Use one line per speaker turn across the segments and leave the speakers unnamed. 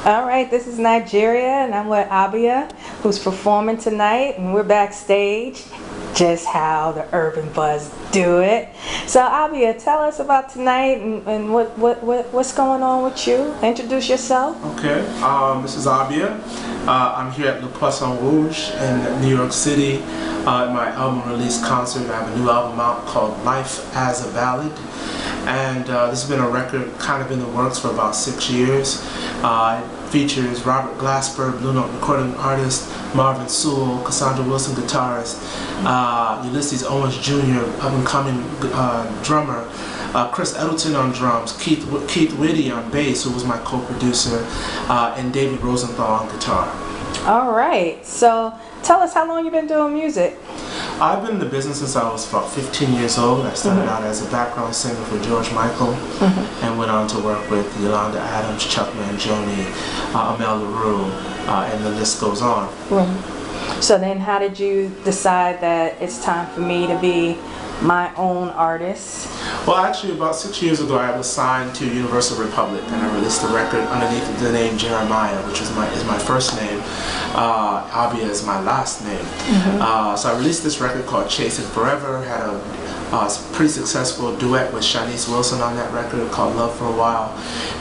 All right, this is Nigeria, and I'm with Abiah, who's performing tonight, and we're backstage. Just how the Urban Buzz do it. So Abiah, tell us about tonight and what's going on with you. Introduce yourself.
Okay, this is Abiah. I'm here at Le Poisson Rouge in New York City at my album release concert. I have a new album out called Life as a Ballad. And this has been a record kind of in the works for about 6 years. It features Robert Glasper, Blue Note recording artist, Marvin Sewell, Cassandra Wilson guitarist, Ulysses Owens Jr., up-and-coming drummer, Chris Edelton on drums, Keith Whitty on bass, who was my co-producer, and David Rosenthal on guitar.
All right, so tell us how long you've been doing music.
I've been in the business since I was about 15 years old. I started out as a background singer for George Michael and went on to work with Yolanda Adams, Chuck Mangione, Amel LaRue, and the list goes on.
So then how did you decide that it's time for me to be my own artist?
Well, actually about 6 years ago I was signed to Universal Republic and I released a record underneath the name Jeremiah, which is my first name. Abiah is my last name. So I released this record called Chasing Forever, had a pretty successful duet with Shanice Wilson on that record called Love for a While.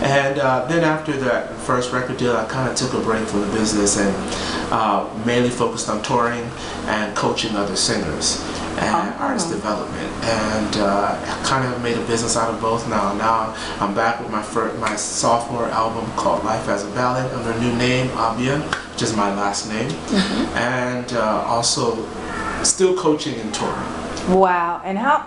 And then after that first record deal, I kind of took a break from the business and mainly focused on touring and coaching other singers and artist development, and kind of made a business out of both now. Now I'm back with my sophomore album called Life as a Ballad under a new name, Abiah, which is my last name, and also still coaching and touring.
Wow, and how,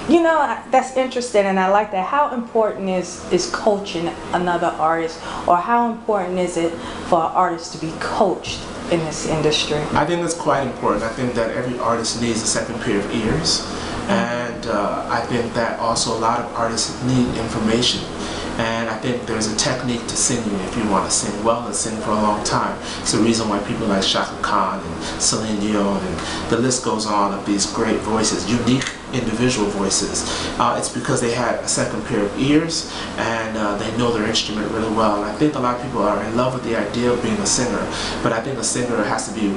you know, that's interesting, and I like that. How important is coaching another artist, or how important is it for an artist to be coached in this industry?
I think that's quite important. I think that every artist needs a second pair of ears, and I think that also a lot of artists need information. And I think there's a technique to singing if you want to sing well and sing for a long time. It's the reason why people like Chaka Khan and Celine Dion and the list goes on of these great voices, unique individual voices. It's because they had a second pair of ears and they know their instrument really well. And I think a lot of people are in love with the idea of being a singer, but I think a singer has to be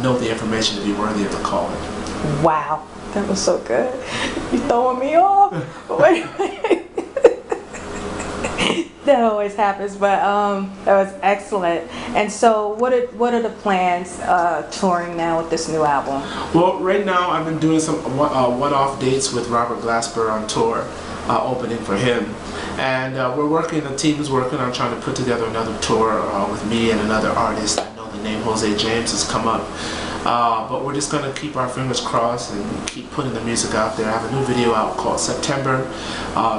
know the information to be worthy of the calling.
Wow, that was so good. You throwing me off. Wait. That always happens, but that was excellent. And so what are the plans touring now with this new album?
Well, right now I've been doing some one-off dates with Robert Glasper on tour, opening for him. And the team is working on trying to put together another tour with me and another artist. I know the name Jose James has come up. But we're just going to keep our fingers crossed and keep putting the music out there. I have a new video out called September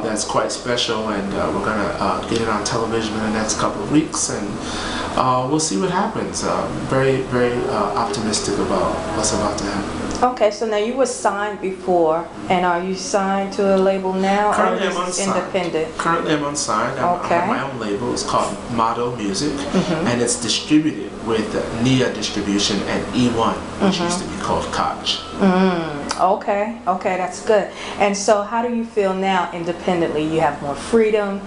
that's quite special, and we're going to get it on television in the next couple of weeks, and we'll see what happens. Very, very optimistic about what's about to happen.
Okay, so now you were signed before, and are you signed to a label now?
Currently
or
I'm unsigned.
Independent?
Currently I'm unsigned. I have my own label. It's called Motto Music, and it's distributed with Nia Distribution and E1, which used to be called Koch.
Okay, that's good. And so how do you feel now independently? You have more freedom?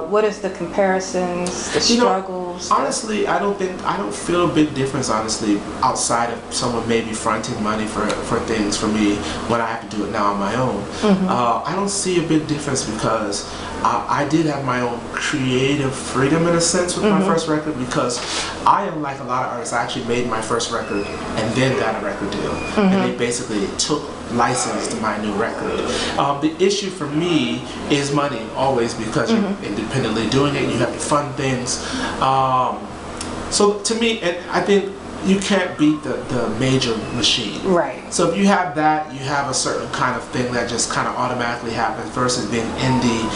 What is the comparisons, the struggles?
Honestly, I don't feel a big difference, honestly, outside of someone maybe fronting money for things for me when I have to do it now on my own. I don't see a big difference because I did have my own creative freedom in a sense with my first record, because I am like a lot of artists. I actually made my first record and then got a record deal, and they basically took license to my new record. The issue for me is money, always, because you're independently doing it. You have to fund things. So to me, I think you can't beat the major machine.
Right.
So if you have that, you have a certain kind of thing that just kind of automatically happens, versus being indie.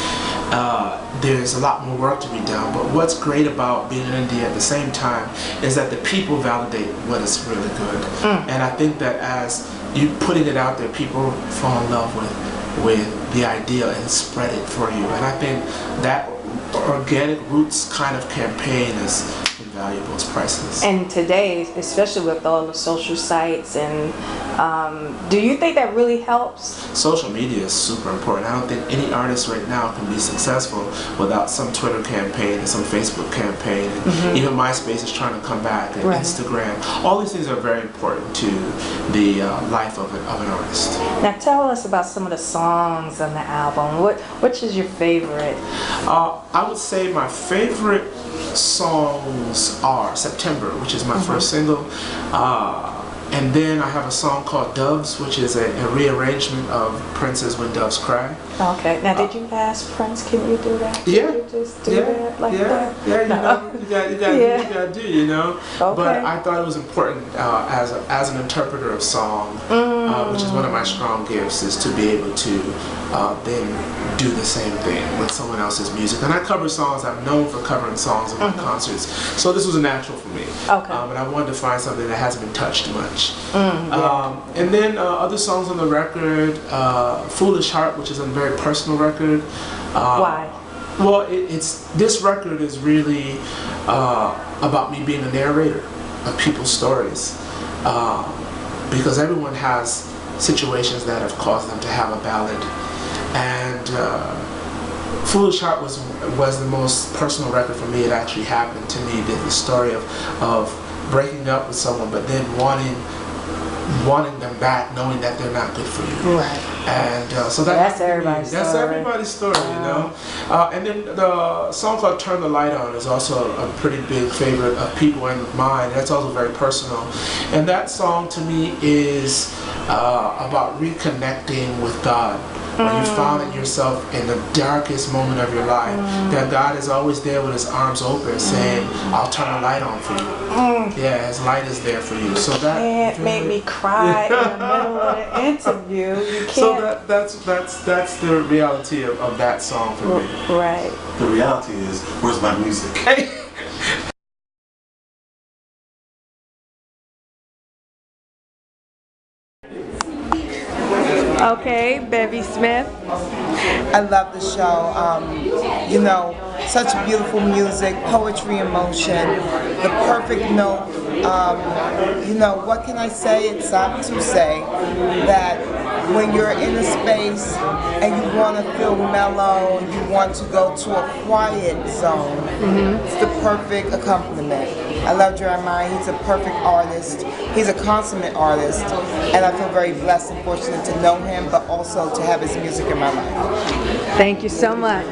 There's a lot more work to be done, but what's great about being an indie at the same time is that the people validate what is really good. And I think that as you putting it out there, people fall in love with the idea and spread it for you. And I think that organic roots kind of campaign is invaluable. valuable. It's priceless.
And today, especially with all the social sites, and do you think that really helps?
Social media is super important. I don't think any artist right now can be successful without some Twitter campaign and some Facebook campaign. And even MySpace is trying to come back, and Instagram. All these things are very important to the life of an artist.
Now tell us about some of the songs on the album. Which is your favorite?
I would say my favorite songs are September, which is my first single. And then I have a song called Doves, which is a rearrangement of Prince's When Doves Cry.
Okay. Now, did you ask Prince, can you do that?
Yeah.
Can you just do that like that?
Yeah, you gotta do, you know.
Okay.
But I thought it was important as an interpreter of song, which is one of my strong gifts, is to be able to then do the same thing with someone else's music. And I cover songs. I'm known for covering songs in my concerts, so this was a natural for me.
Okay.
And I wanted to find something that hasn't been touched much. And then other songs on the record, Foolish Heart, which is a very personal record.
Why?
Well, this record is really about me being a narrator of people's stories, because everyone has situations that have caused them to have a ballad, and Foolish Heart was the most personal record for me. It actually happened to me, the story of breaking up with someone, but then wanting them back, knowing that they're not good for you.
Right.
And so
that's everybody's story.
That's everybody's story, you know. And then the song called Turn the Light On is also a pretty big favorite of people and of mine. That's also very personal. And that song to me is about reconnecting with God. When you found yourself in the darkest moment of your life, that God is always there with His arms open, saying, "I'll turn the light on for you." Yeah, His light is there for you. So that
can't make me cry in the middle of the interview. You can't.
So that's the reality of that song for me.
Right.
The reality is, where's my music?
Okay, Bevy Smith.
I love the show. You know, such beautiful music, poetry in motion, the perfect note. You know, what can I say except to say that when you're in a space and you want to feel mellow, you want to go to a quiet zone, it's the perfect accompaniment. I love Jeremiah. He's a perfect artist. He's a consummate artist, and I feel very blessed and fortunate to know him, but also to have his music in my life.
Thank you so much.